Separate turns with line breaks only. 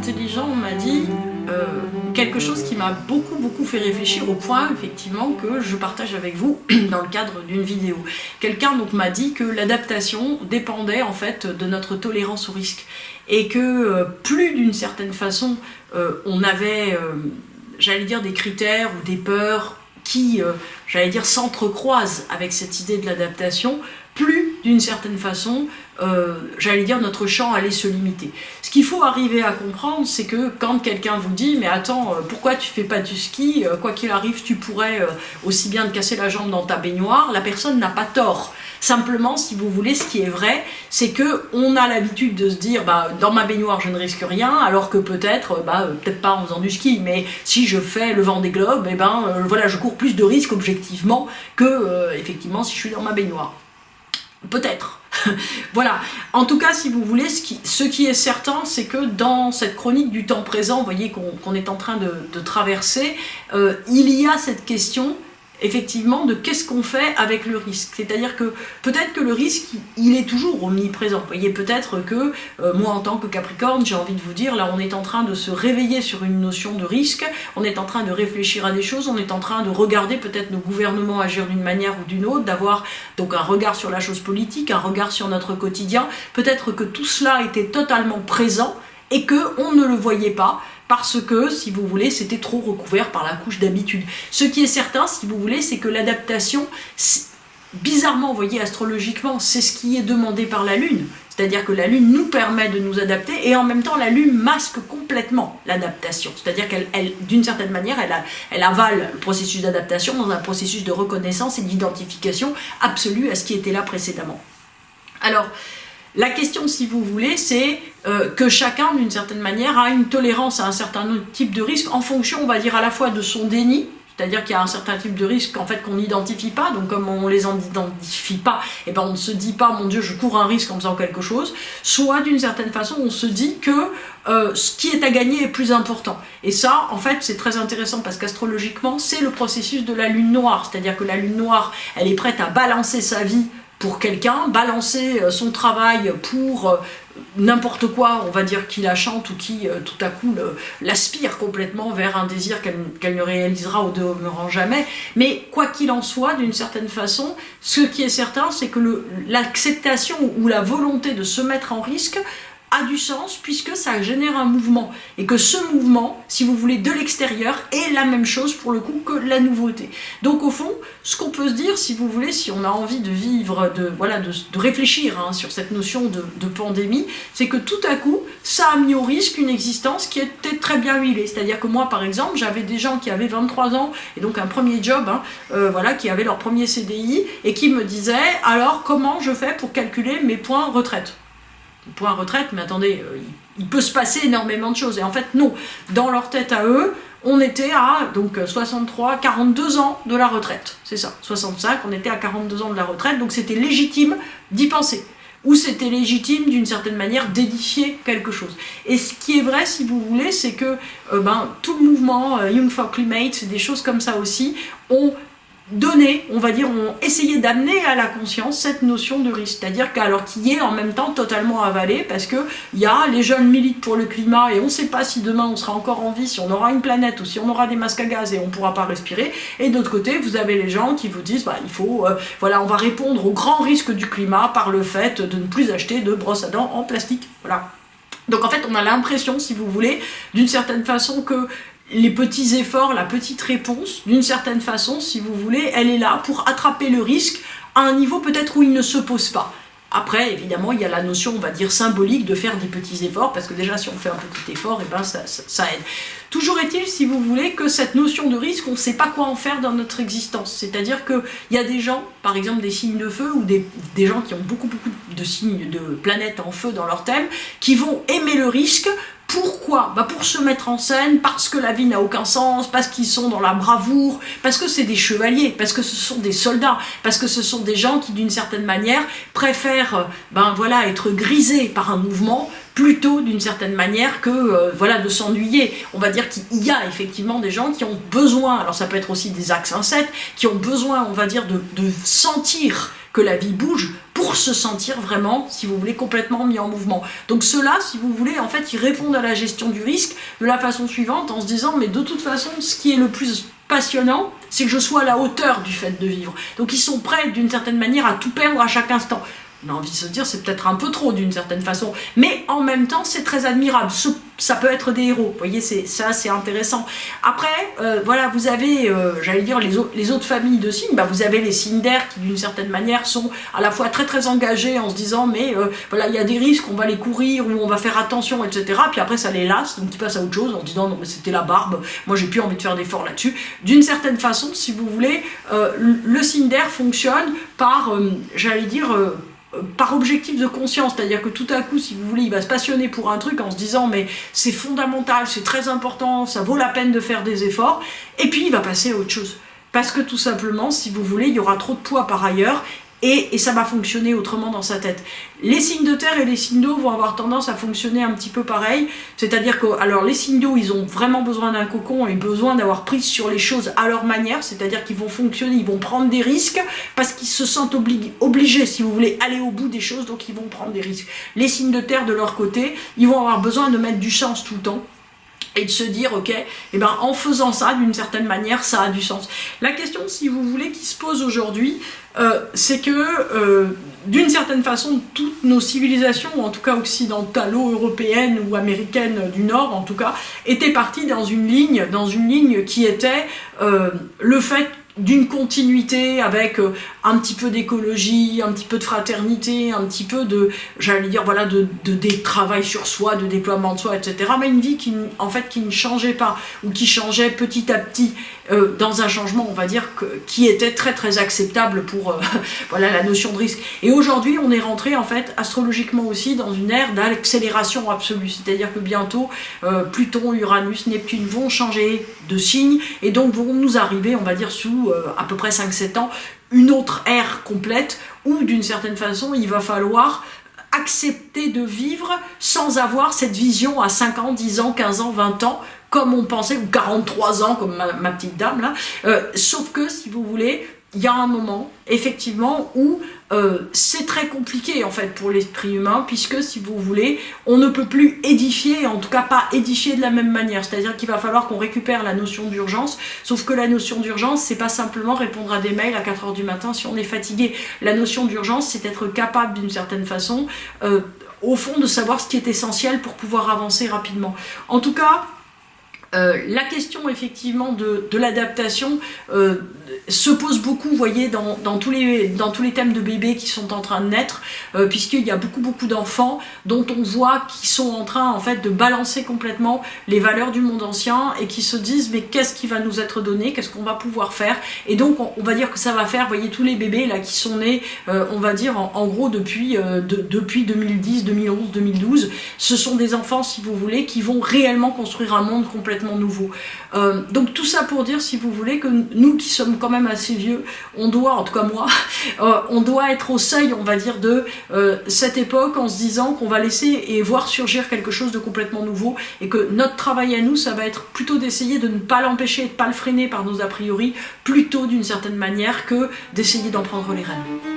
intelligent m'a dit quelque chose qui m'a beaucoup fait réfléchir, au point effectivement que je partage avec vous dans le cadre d'une vidéo. Quelqu'un donc m'a dit que l'adaptation dépendait en fait de notre tolérance au risque, et que plus d'une certaine façon on avait, j'allais dire, des critères ou des peurs qui, j'allais dire, s'entrecroisent avec cette idée de l'adaptation, plus d'une certaine façon, j'allais dire, notre champ allait se limiter. Ce qu'il faut arriver à comprendre, c'est que quand quelqu'un vous dit « mais attends, pourquoi tu fais pas du ski? Quoi qu'il arrive, tu pourrais aussi bien te casser la jambe dans ta baignoire », la personne n'a pas tort. Simplement, si vous voulez, ce qui est vrai, c'est qu'on a l'habitude de se dire bah, « dans ma baignoire, je ne risque rien », alors que peut-être, peut-être pas en faisant du ski, mais si je fais le Vendée Globe, eh voilà, je cours plus de risques objectivement que, effectivement, si je suis dans ma baignoire. Peut-être. Voilà. En tout cas, si vous voulez, ce qui est certain, c'est que dans cette chronique du temps présent, vous voyez qu'on est en train de traverser, il y a cette question, effectivement, de qu'est-ce qu'on fait avec le risque. C'est-à-dire que peut-être que le risque, il est toujours omniprésent. Vous voyez, peut-être que moi, en tant que Capricorne, j'ai envie de vous dire, là, on est en train de se réveiller sur une notion de risque, on est en train de réfléchir à des choses, on est en train de regarder peut-être nos gouvernements agir d'une manière ou d'une autre, d'avoir donc un regard sur la chose politique, un regard sur notre quotidien. Peut-être que tout cela était totalement présent et qu'on ne le voyait pas, parce que, si vous voulez, c'était trop recouvert par la couche d'habitude. Ce qui est certain, si vous voulez, c'est que l'adaptation, bizarrement, vous voyez, astrologiquement, c'est ce qui est demandé par la Lune. C'est-à-dire que la Lune nous permet de nous adapter, et en même temps, la Lune masque complètement l'adaptation. C'est-à-dire qu'elle, d'une certaine manière, elle avale le processus d'adaptation dans un processus de reconnaissance et d'identification absolue à ce qui était là précédemment. Alors, la question, si vous voulez, c'est que chacun, d'une certaine manière, a une tolérance à un certain type de risque en fonction, on va dire, à la fois de son déni, c'est-à-dire qu'il y a un certain type de risque en fait, qu'on n'identifie pas, donc comme on ne les identifie pas, et ben on ne se dit pas « mon Dieu, je cours un risque en faisant quelque chose », soit d'une certaine façon, on se dit que ce qui est à gagner est plus important. Et ça, en fait, c'est très intéressant parce qu'astrologiquement, c'est le processus de la lune noire, c'est-à-dire que la lune noire, elle est prête à balancer sa vie pour quelqu'un, balancer son travail pour n'importe quoi, on va dire, qui la chante ou qui tout à coup l'aspire complètement vers un désir qu'elle ne réalisera au demeurant jamais. Mais quoi qu'il en soit, d'une certaine façon, ce qui est certain, c'est que l'acceptation ou la volonté de se mettre en risque a du sens puisque ça génère un mouvement, et que ce mouvement, si vous voulez, de l'extérieur est la même chose pour le coup que la nouveauté. Donc au fond, ce qu'on peut se dire, si vous voulez, si on a envie de vivre, de réfléchir sur cette notion de pandémie, c'est que tout à coup, ça a mis au risque une existence qui était très bien huilée. C'est-à-dire que moi, par exemple, j'avais des gens qui avaient 23 ans, et donc un premier job, qui avaient leur premier CDI, et qui me disaient, alors comment je fais pour calculer mes points retraite ? Point retraite, mais attendez, il peut se passer énormément de choses. Et en fait, non. Dans leur tête à eux, on était à donc 63, 42 ans de la retraite. C'est ça, 65, on était à 42 ans de la retraite, donc c'était légitime d'y penser. Ou c'était légitime, d'une certaine manière, d'édifier quelque chose. Et ce qui est vrai, si vous voulez, c'est que tout le mouvement Young for Climate, des choses comme ça aussi, ont donné, on va dire, ont essayé d'amener à la conscience cette notion de risque, c'est-à-dire qu'alors qu'il est en même temps totalement avalé, parce que il y a les jeunes militent pour le climat et on ne sait pas si demain on sera encore en vie, si on aura une planète ou si on aura des masques à gaz et on ne pourra pas respirer, et d'autre côté vous avez les gens qui vous disent il faut, on va répondre au grand risque du climat par le fait de ne plus acheter de brosses à dents en plastique, voilà. Donc en fait on a l'impression, si vous voulez, d'une certaine façon que les petits efforts, la petite réponse, d'une certaine façon, si vous voulez, elle est là pour attraper le risque à un niveau peut-être où il ne se pose pas. Après, évidemment, il y a la notion, on va dire, symbolique de faire des petits efforts, parce que déjà, si on fait un petit effort, ça aide. Toujours est-il, si vous voulez, que cette notion de risque, on ne sait pas quoi en faire dans notre existence. C'est-à-dire qu'il y a des gens, par exemple des signes de feu, ou des gens qui ont beaucoup de signes de planètes en feu dans leur thème, qui vont aimer le risque. Pourquoi ? Pour se mettre en scène, parce que la vie n'a aucun sens, parce qu'ils sont dans la bravoure, parce que c'est des chevaliers, parce que ce sont des soldats, parce que ce sont des gens qui, d'une certaine manière, préfèrent être grisés par un mouvement plutôt d'une certaine manière que de s'ennuyer. On va dire qu'il y a effectivement des gens qui ont besoin, alors ça peut être aussi des axes 1-7, qui ont besoin, on va dire, de sentir que la vie bouge pour se sentir vraiment, si vous voulez, complètement mis en mouvement. Donc ceux-là, si vous voulez, en fait, ils répondent à la gestion du risque de la façon suivante, en se disant, mais de toute façon, ce qui est le plus passionnant, c'est que je sois à la hauteur du fait de vivre. Donc ils sont prêts, d'une certaine manière, à tout perdre à chaque instant. On a envie de se dire, c'est peut-être un peu trop d'une certaine façon, mais en même temps, c'est très admirable. Ça peut être des héros, vous voyez, ça c'est intéressant. Après, voilà, vous avez, j'allais dire, les autres familles de signes, vous avez les signes d'air qui, d'une certaine manière, sont à la fois très très engagés en se disant, mais voilà, il y a des risques, on va les courir, ou on va faire attention, etc. Puis après, ça les lasse, donc ils passent à autre chose en disant, non, mais c'était la barbe, moi j'ai plus envie de faire d'efforts là-dessus. D'une certaine façon, si vous voulez, le signe d'air fonctionne par, j'allais dire, par objectif de conscience, c'est-à-dire que tout à coup, si vous voulez, il va se passionner pour un truc en se disant mais c'est fondamental, c'est très important, ça vaut la peine de faire des efforts, et puis il va passer à autre chose. Parce que tout simplement, si vous voulez, il y aura trop de poids par ailleurs, et ça va fonctionner autrement dans sa tête. Les signes de terre et les signes d'eau vont avoir tendance à fonctionner un petit peu pareil, c'est-à-dire que alors les signes d'eau, ils ont vraiment besoin d'un cocon et besoin d'avoir prise sur les choses à leur manière, c'est-à-dire qu'ils vont fonctionner, ils vont prendre des risques parce qu'ils se sentent obligés, si vous voulez, aller au bout des choses, donc ils vont prendre des risques. Les signes de terre, de leur côté, ils vont avoir besoin de mettre du sens tout le temps, et de se dire, ok, eh ben, en faisant ça, d'une certaine manière, ça a du sens. La question, si vous voulez, qui se pose aujourd'hui, c'est que, d'une certaine façon, toutes nos civilisations, ou en tout cas occidentalo-européennes ou américaines du Nord, en tout cas, étaient parties dans une ligne qui était le fait d'une continuité avec un petit peu d'écologie, un petit peu de fraternité, un petit peu de, j'allais dire, voilà, de travail sur soi, de déploiement de soi, etc. Mais une vie qui ne changeait pas, ou qui changeait petit à petit dans un changement, on va dire, qui était très très acceptable pour voilà, la notion de risque. Et aujourd'hui, on est rentré, en fait, astrologiquement aussi, dans une ère d'accélération absolue. C'est-à-dire que bientôt, Pluton, Uranus, Neptune vont changer de signe, et donc vont nous arriver, on va dire, sous à peu près 5-7 ans, une autre ère complète, où d'une certaine façon, il va falloir accepter de vivre sans avoir cette vision à 5 ans, 10 ans, 15 ans, 20 ans, comme on pensait, ou 43 ans, comme ma petite dame, là. Sauf que, si vous voulez, il y a un moment, effectivement, où c'est très compliqué, en fait, pour l'esprit humain, puisque, si vous voulez, on ne peut plus édifier, en tout cas pas édifier de la même manière. C'est-à-dire qu'il va falloir qu'on récupère la notion d'urgence, sauf que la notion d'urgence, c'est pas simplement répondre à des mails à 4 h du matin si on est fatigué. La notion d'urgence, c'est être capable, d'une certaine façon, au fond, de savoir ce qui est essentiel pour pouvoir avancer rapidement. En tout cas, la question effectivement de l'adaptation se pose beaucoup, vous voyez, dans tous les thèmes de bébés qui sont en train de naître, puisqu'il y a beaucoup d'enfants dont on voit qui sont en train, en fait, de balancer complètement les valeurs du monde ancien et qui se disent mais qu'est-ce qui va nous être donné, qu'est-ce qu'on va pouvoir faire, et donc on va dire que ça va faire, vous voyez, tous les bébés là qui sont nés, on va dire en gros depuis 2010, 2011, 2012, ce sont des enfants, si vous voulez, qui vont réellement construire un monde complètement nouveau. Donc tout ça pour dire, si vous voulez, que nous qui sommes quand même assez vieux, on doit, en tout cas moi, on doit être au seuil, on va dire, de cette époque, en se disant qu'on va laisser et voir surgir quelque chose de complètement nouveau, et que notre travail à nous, ça va être plutôt d'essayer de ne pas l'empêcher et de ne pas le freiner par nos a priori, plutôt d'une certaine manière que d'essayer d'en prendre les rênes.